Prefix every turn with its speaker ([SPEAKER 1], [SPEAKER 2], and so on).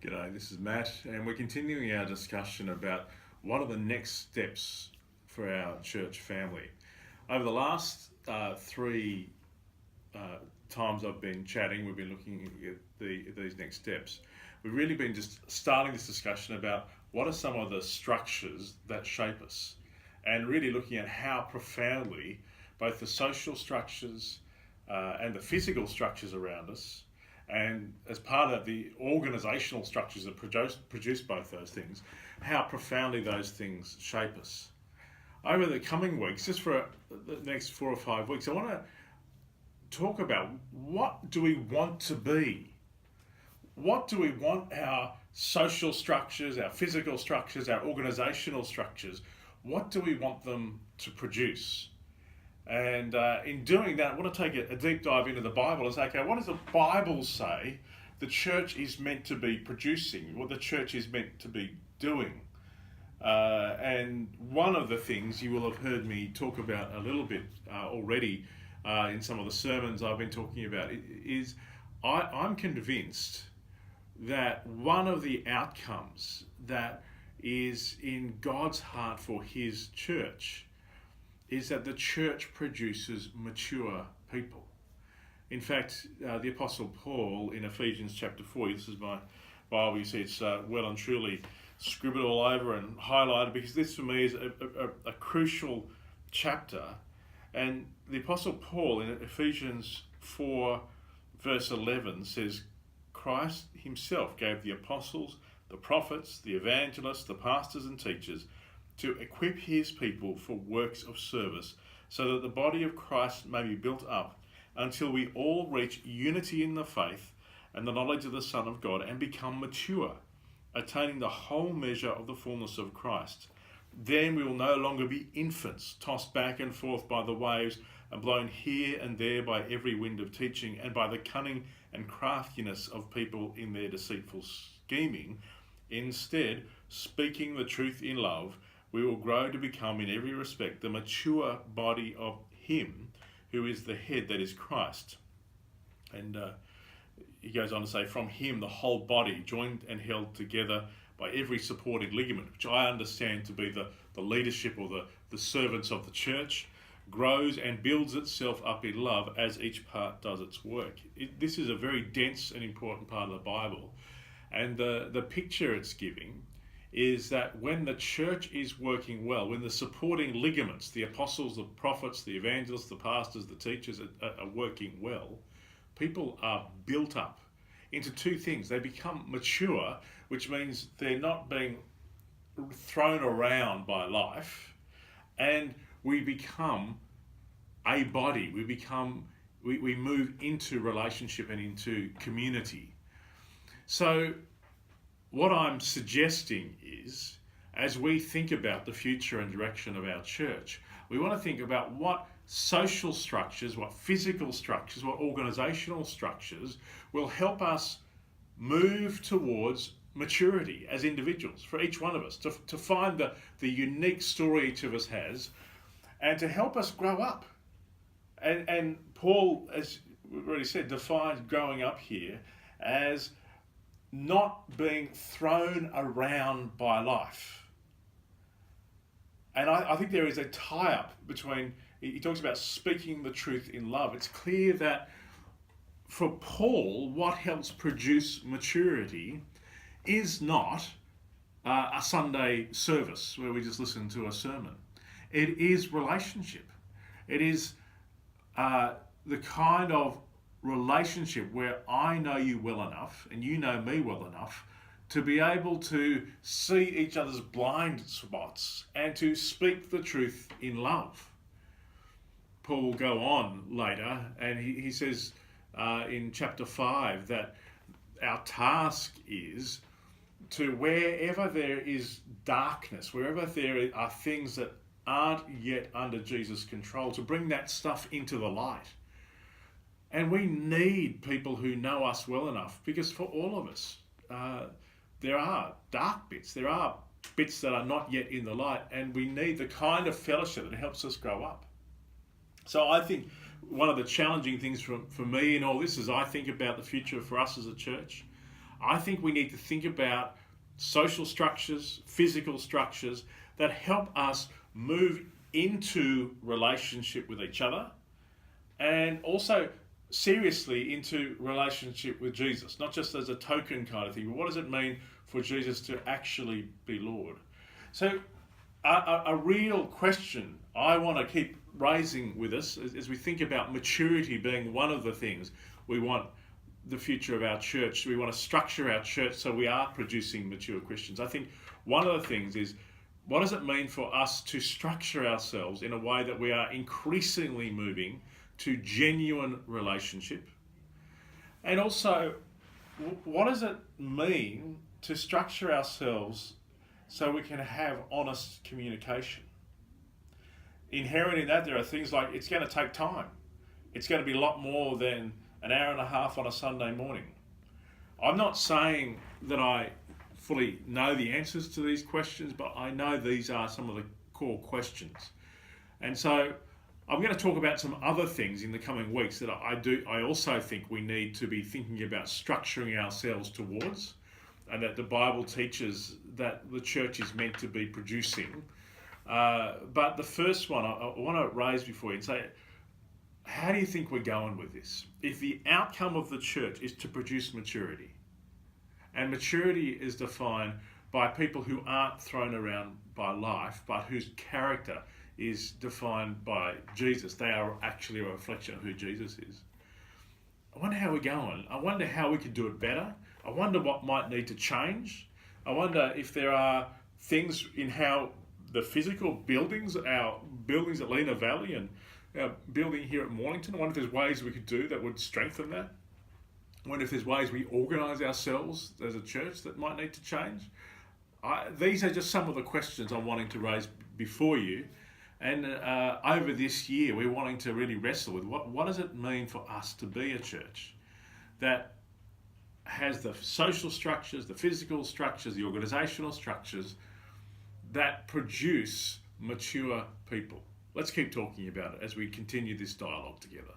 [SPEAKER 1] G'day, this is Matt, and we're continuing our discussion about what are the next steps for our church family. Over the last three times I've been chatting, we've been looking at these next steps. We've really been just starting this discussion about what are some of the structures that shape us, and really looking at how profoundly both the social structures and the physical structures around us, and as part of that, the organisational structures that produce both those things, how profoundly those things shape us. Over the coming weeks, just for the next 4 or 5 weeks, I want to talk about what do we want to be? What do we want our social structures, our physical structures, our organisational structures, what do we want them to produce? And in doing that, I want to take a deep dive into the Bible and say, okay, what does the Bible say the church is meant to be producing, what the church is meant to be doing? And one of the things you will have heard me talk about a little bit already in some of the sermons I've been talking about is I'm convinced that one of the outcomes that is in God's heart for His church is that the church produces mature people. In fact, the Apostle Paul in Ephesians chapter 4, this is my Bible, you see it's well and truly scribbled all over and highlighted, because this for me is a crucial chapter. And the Apostle Paul in Ephesians 4 verse 11 says, Christ himself gave the apostles, the prophets, the evangelists, the pastors and teachers to equip his people for works of service, so that the body of Christ may be built up until we all reach unity in the faith and the knowledge of the Son of God and become mature, attaining the whole measure of the fullness of Christ. Then we will no longer be infants, tossed back and forth by the waves and blown here and there by every wind of teaching and by the cunning and craftiness of people in their deceitful scheming. Instead, speaking the truth in love, we will grow to become in every respect the mature body of Him who is the head, that is Christ. And he goes on to say, from Him the whole body, joined and held together by every supporting ligament, which I understand to be the leadership or the servants of the church, grows and builds itself up in love as each part does its work. This is a very dense and important part of the Bible. And the picture it's giving is that when the church is working well, when the supporting ligaments, the apostles, the prophets, the evangelists, the pastors, the teachers are working well, people are built up into two things. They become mature, which means they're not being thrown around by life, and we become a body. We move into relationship and into community. So what I'm suggesting is, as we think about the future and direction of our church, we want to think about what social structures, what physical structures, what organisational structures will help us move towards maturity as individuals, for each one of us, to find the unique story each of us has, and to help us grow up. And Paul, as we already said, defines growing up here as not being thrown around by life. And I think there is a tie-up between, he talks about speaking the truth in love. It's clear that for Paul, what helps produce maturity is not a Sunday service where we just listen to a sermon. It is relationship. It is the kind of relationship where I know you well enough and you know me well enough to be able to see each other's blind spots and to speak the truth in love. Paul will go on later and he says in chapter 5 that our task is to, wherever there is darkness, wherever there are things that aren't yet under Jesus' control, to bring that stuff into the light. And we need people who know us well enough, because for all of us, there are dark bits. There are bits that are not yet in the light, and we need the kind of fellowship that helps us grow up. So I think one of the challenging things for me in all this is I think about the future for us as a church. I think we need to think about social structures, physical structures that help us move into relationship with each other, and also seriously into relationship with Jesus, not just as a token kind of thing, but what does it mean for Jesus to actually be Lord? So a real question I want to keep raising with us as we think about maturity being one of the things we want the future of our church. We want to structure our church so we are producing mature Christians. I think one of the things is, what does it mean for us to structure ourselves in a way that we are increasingly moving to genuine relationship? And also, what does it mean to structure ourselves so we can have honest communication? Inherent in that, there are things like it's going to take time. It's going to be a lot more than an hour and a half on a Sunday morning. I'm not saying that I fully know the answers to these questions, but I know these are some of the core questions. And so I'm going to talk about some other things in the coming weeks that I also think we need to be thinking about structuring ourselves towards, and that the Bible teaches that the church is meant to be producing. But the first one I want to raise before you and say, how do you think we're going with this? If the outcome of the church is to produce maturity, and maturity is defined by people who aren't thrown around by life, but whose character is defined by Jesus, they are actually a reflection of who Jesus is. I wonder how we're going. I wonder how we could do it better. I wonder what might need to change. I wonder if there are things in how the physical buildings, our buildings at Lena Valley and our building here at Mornington, I wonder if there's ways we could do that would strengthen that. I wonder if there's ways we organise ourselves as a church that might need to change. These are just some of the questions I'm wanting to raise before you. And over this year, we're wanting to really wrestle with what does it mean for us to be a church that has the social structures, the physical structures, the organisational structures that produce mature people. Let's keep talking about it as we continue this dialogue together.